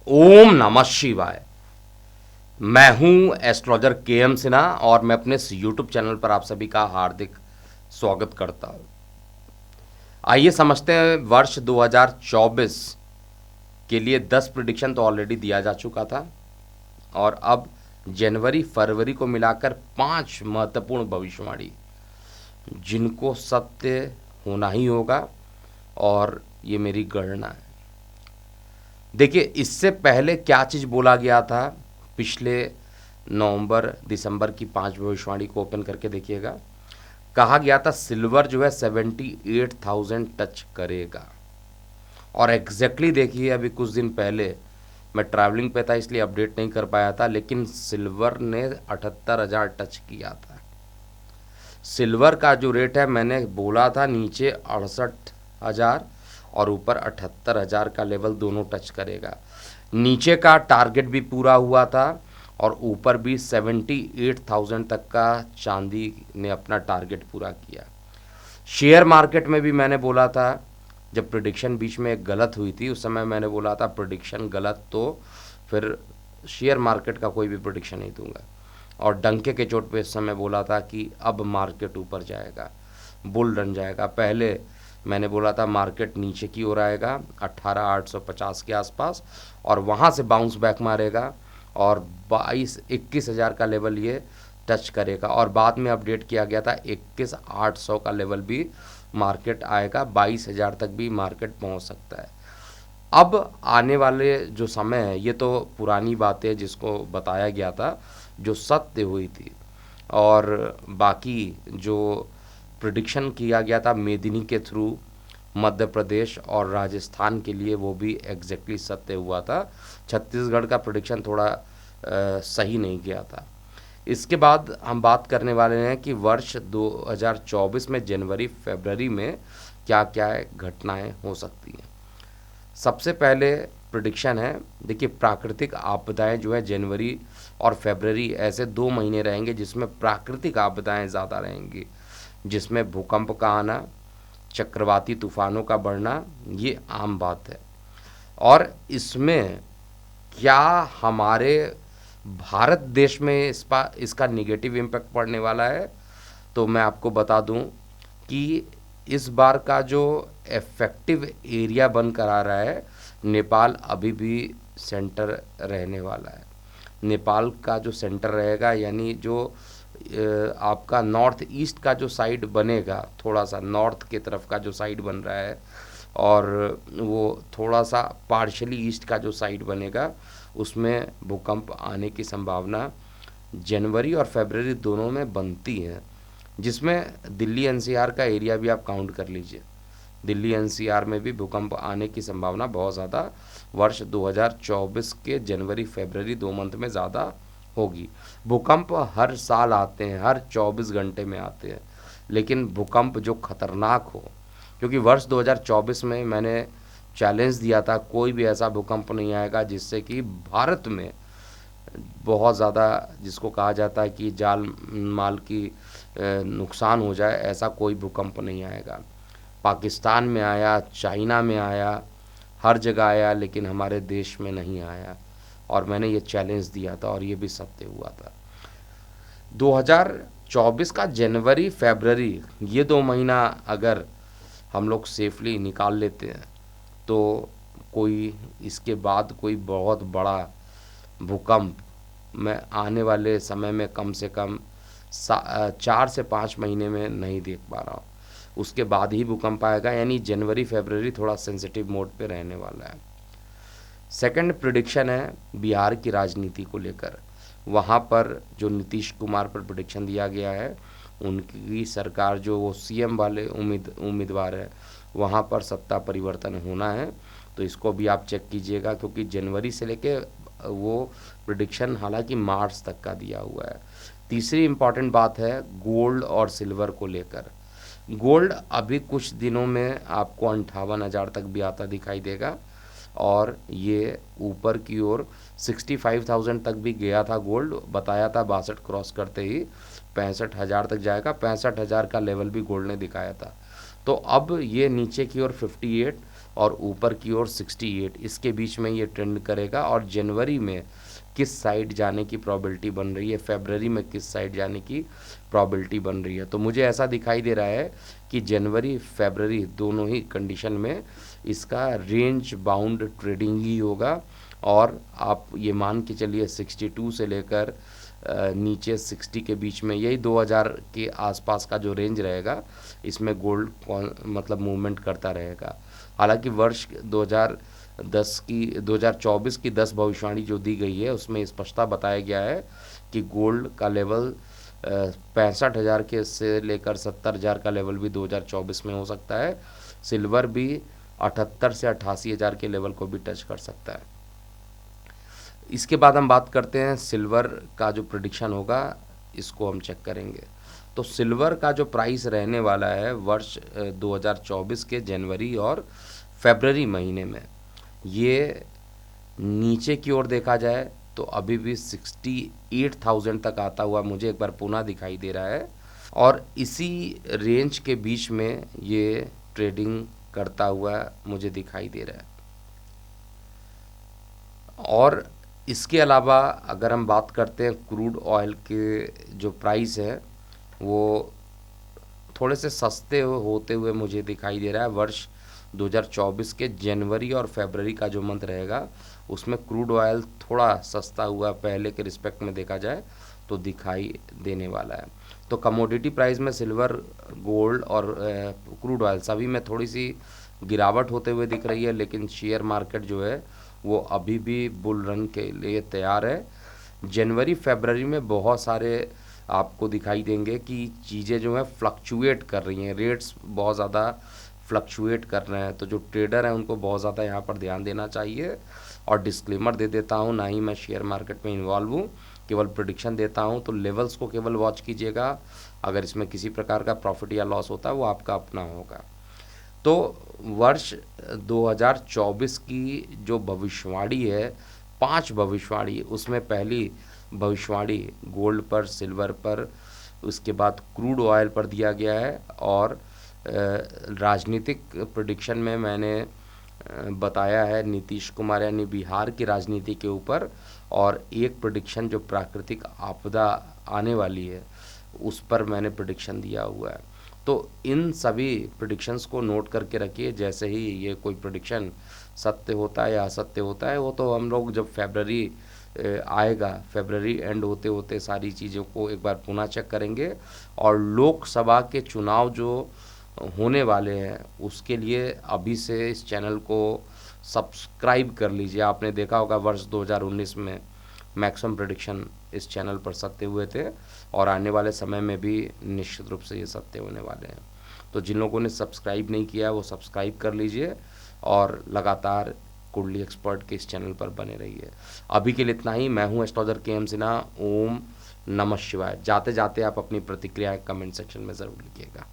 ओम नमः शिवाय। मैं हूं एस्ट्रोलॉजर के एम सिन्हा और मैं अपने इस यूट्यूब चैनल पर आप सभी का हार्दिक स्वागत करता हूं। आइए समझते हैं वर्ष 2024 के लिए 10 प्रिडिक्शन तो ऑलरेडी दिया जा चुका था और अब जनवरी फरवरी को मिलाकर 5 महत्वपूर्ण भविष्यवाणी जिनको सत्य होना ही होगा और ये मेरी गणना है। देखिए, इससे पहले क्या चीज़ बोला गया था पिछले नवंबर दिसंबर की 5 भविष्यवाणी को ओपन करके देखिएगा। कहा गया था सिल्वर जो है 78,000 टच करेगा और एग्जैक्टली देखिए अभी कुछ दिन पहले मैं ट्रैवलिंग पे था इसलिए अपडेट नहीं कर पाया था, लेकिन सिल्वर ने 78,000 टच किया था। सिल्वर का जो रेट है मैंने बोला था नीचे 68,000 और ऊपर 78,000 का लेवल दोनों टच करेगा। नीचे का टारगेट भी पूरा हुआ था और ऊपर भी 78,000 तक का चांदी ने अपना टारगेट पूरा किया। शेयर मार्केट में भी मैंने बोला था, जब प्रिडिक्शन बीच में एक गलत हुई थी उस समय मैंने बोला था प्रिडिक्शन गलत तो फिर शेयर मार्केट का कोई भी प्रिडिक्शन नहीं दूंगा और डंके के चोट पे इस समय बोला था कि अब मार्केट ऊपर जाएगा, बुल रन जाएगा। पहले मैंने बोला था मार्केट नीचे की ओर आएगा 18,850 के आसपास और वहाँ से बाउंस बैक मारेगा और 21,000 का लेवल ये टच करेगा और बाद में अपडेट किया गया था 21,800 का लेवल भी मार्केट आएगा, 22,000 तक भी मार्केट पहुँच सकता है। अब आने वाले जो समय है ये तो पुरानी बात है जिसको बताया गया था, जो सत्य हुई थी और बाकी जो प्रिडिक्शन किया गया था मेदिनी के थ्रू मध्य प्रदेश और राजस्थान के लिए वो भी एग्जैक्टली सत्य हुआ था। छत्तीसगढ़ का प्रिडिक्शन थोड़ा सही नहीं गया था। इसके बाद हम बात करने वाले हैं कि वर्ष 2024 में जनवरी फरवरी में क्या क्या घटनाएं हो सकती हैं। सबसे पहले प्रिडिक्शन है, देखिए प्राकृतिक आपदाएं जो है जनवरी और फरवरी ऐसे 2 महीने रहेंगे जिसमें प्राकृतिक आपदाएं ज़्यादा रहेंगी, जिसमें भूकंप का आना, चक्रवाती तूफानों का बढ़ना ये आम बात है। और इसमें क्या हमारे भारत देश में इसका निगेटिव इम्पैक्ट पड़ने वाला है, तो मैं आपको बता दूं कि इस बार का जो इफेक्टिव एरिया बन कर आ रहा है नेपाल अभी भी सेंटर रहने वाला है। नेपाल का जो सेंटर रहेगा यानी जो आपका नॉर्थ ईस्ट का जो साइड बनेगा, थोड़ा सा नॉर्थ की तरफ का जो साइड बन रहा है और वो थोड़ा सा पार्शली ईस्ट का जो साइड बनेगा उसमें भूकंप आने की संभावना जनवरी और फरवरी दोनों में बनती है, जिसमें दिल्ली एनसीआर का एरिया भी आप काउंट कर लीजिए। दिल्ली एनसीआर में भी भूकंप आने की संभावना बहुत ज़्यादा वर्ष 2024 के जनवरी फरवरी 2 मंथ में ज़्यादा होगी। भूकंप हर साल आते हैं, हर 24 घंटे में आते हैं, लेकिन भूकंप जो खतरनाक हो, क्योंकि वर्ष 2024 में मैंने चैलेंज दिया था कोई भी ऐसा भूकंप नहीं आएगा जिससे कि भारत में बहुत ज़्यादा जिसको कहा जाता है कि जान माल की नुकसान हो जाए, ऐसा कोई भूकंप नहीं आएगा। पाकिस्तान में आया, चाइना में आया, हर जगह आया, लेकिन हमारे देश में नहीं आया और मैंने ये चैलेंज दिया था और ये भी सत्य हुआ था। 2024 का जनवरी फरवरी ये 2 महीना अगर हम लोग सेफली निकाल लेते हैं तो कोई इसके बाद कोई बहुत बड़ा भूकंप मैं आने वाले समय में कम से कम 4 से 5 महीने में नहीं देख पा रहा हूँ। उसके बाद ही भूकंप आएगा, यानी जनवरी फरवरी थोड़ा सेंसिटिव मोड पे रहने वाला है। सेकंड प्रिडिक्शन है बिहार की राजनीति को लेकर। वहाँ पर जो नीतीश कुमार पर प्रिडिक्शन दिया गया है, उनकी सरकार जो वो सीएम वाले उम्मीदवार है वहाँ पर सत्ता परिवर्तन होना है, तो इसको भी आप चेक कीजिएगा क्योंकि जनवरी से लेके वो प्रिडिक्शन हालांकि मार्च तक का दिया हुआ है। तीसरी इम्पॉर्टेंट बात है गोल्ड और सिल्वर को लेकर। गोल्ड अभी कुछ दिनों में आपको 58,000 तक भी आता दिखाई देगा और ये ऊपर की ओर 65,000 तक भी गया था। गोल्ड बताया था 62 क्रॉस करते ही 65,000 तक जाएगा, 65,000 का लेवल भी गोल्ड ने दिखाया था। तो अब ये नीचे की ओर 58 और ऊपर की ओर 68, इसके बीच में ये ट्रेंड करेगा। और जनवरी में किस साइड जाने की प्रोबेबिलिटी बन रही है, फरवरी में किस साइड जाने की प्रोबेबिलिटी बन रही है, तो मुझे ऐसा दिखाई दे रहा है कि जनवरी फरवरी दोनों ही कंडीशन में इसका रेंज बाउंड ट्रेडिंग ही होगा। और आप ये मान के चलिए 62 से लेकर नीचे 60 के बीच में, यही 2000 के आसपास का जो रेंज रहेगा, इसमें गोल्ड मतलब मूवमेंट करता रहेगा। हालांकि वर्ष 2024 की 10 भविष्यवाणी जो दी गई है उसमें स्पष्टता बताया गया है कि गोल्ड का लेवल 65,000 के से लेकर 70,000 का लेवल भी 2024 में हो सकता है। सिल्वर भी 78 से 88,000 के लेवल को भी टच कर सकता है। इसके बाद हम बात करते हैं सिल्वर का जो प्रेडिक्शन होगा, इसको हम चेक करेंगे। तो सिल्वर का जो प्राइस रहने वाला है वर्ष 2024 के जनवरी और फरवरी महीने में, ये नीचे की ओर देखा जाए तो अभी भी 68,000 तक आता हुआ मुझे एक बार पुनः दिखाई दे रहा है। और इसी रेंज के बीच में ये ट्रेडिंग करता हुआ मुझे दिखाई दे रहा है। और इसके अलावा अगर हम बात करते हैं क्रूड ऑयल के जो प्राइस है वो थोड़े से सस्ते होते हुए मुझे दिखाई दे रहा है। वर्ष 2024 के जनवरी और फरवरी का जो मंथ रहेगा उसमें क्रूड ऑयल थोड़ा सस्ता हुआ पहले के रिस्पेक्ट में देखा जाए तो दिखाई देने वाला है। तो कमोडिटी प्राइस में सिल्वर, गोल्ड और क्रूड ऑयल सभी में थोड़ी सी गिरावट होते हुए दिख रही है, लेकिन शेयर मार्केट जो है वो अभी भी बुल रन के लिए तैयार है। जनवरी फरवरी में बहुत सारे आपको दिखाई देंगे कि चीज़ें जो है फ्लक्चुएट कर रही हैं, रेट्स बहुत ज़्यादा फ्लक्चुएट कर रहे हैं। तो जो ट्रेडर हैं उनको बहुत ज़्यादा यहाँ पर ध्यान देना चाहिए। और डिस्क्लेमर दे देता हूँ, ना ही मैं शेयर मार्केट में इन्वॉल्व हूँ, केवल प्रेडिक्शन देता हूँ। तो लेवल्स को केवल वॉच कीजिएगा, अगर इसमें किसी प्रकार का प्रॉफिट या लॉस होता है वो आपका अपना होगा। तो वर्ष 2024 की जो भविष्यवाणी है, 5 भविष्यवाणी, उसमें पहली भविष्यवाणी गोल्ड पर, सिल्वर पर, उसके बाद क्रूड ऑयल पर दिया गया है। और राजनीतिक प्रेडिक्शन में मैंने बताया है नीतीश कुमार यानी बिहार की राजनीति के ऊपर, और एक प्रेडिक्शन जो प्राकृतिक आपदा आने वाली है उस पर मैंने प्रेडिक्शन दिया हुआ है। तो इन सभी प्रेडिक्शंस को नोट करके रखिए। जैसे ही ये कोई प्रेडिक्शन सत्य होता है या असत्य होता है वो तो हम लोग जब फरवरी आएगा, फरवरी एंड होते होते सारी चीज़ों को एक बार पुनः चेक करेंगे। और लोकसभा के चुनाव जो होने वाले हैं उसके लिए अभी से इस चैनल को सब्सक्राइब कर लीजिए। आपने देखा होगा वर्ष 2019 में मैक्सिमम प्रेडिक्शन इस चैनल पर सत्य हुए थे, और आने वाले समय में भी निश्चित रूप से ये सत्य होने वाले हैं। तो जिन लोगों ने सब्सक्राइब नहीं किया वो सब्सक्राइब कर लीजिए और लगातार कुंडली एक्सपर्ट के इस चैनल पर बने रहिए। अभी के लिए इतना ही। मैं हूँ एस्ट्रोलॉजर के.एम. सिन्हा। ओम नमः शिवाय। जाते जाते आप अपनी प्रतिक्रिया कमेंट सेक्शन में ज़रूर लिखिएगा।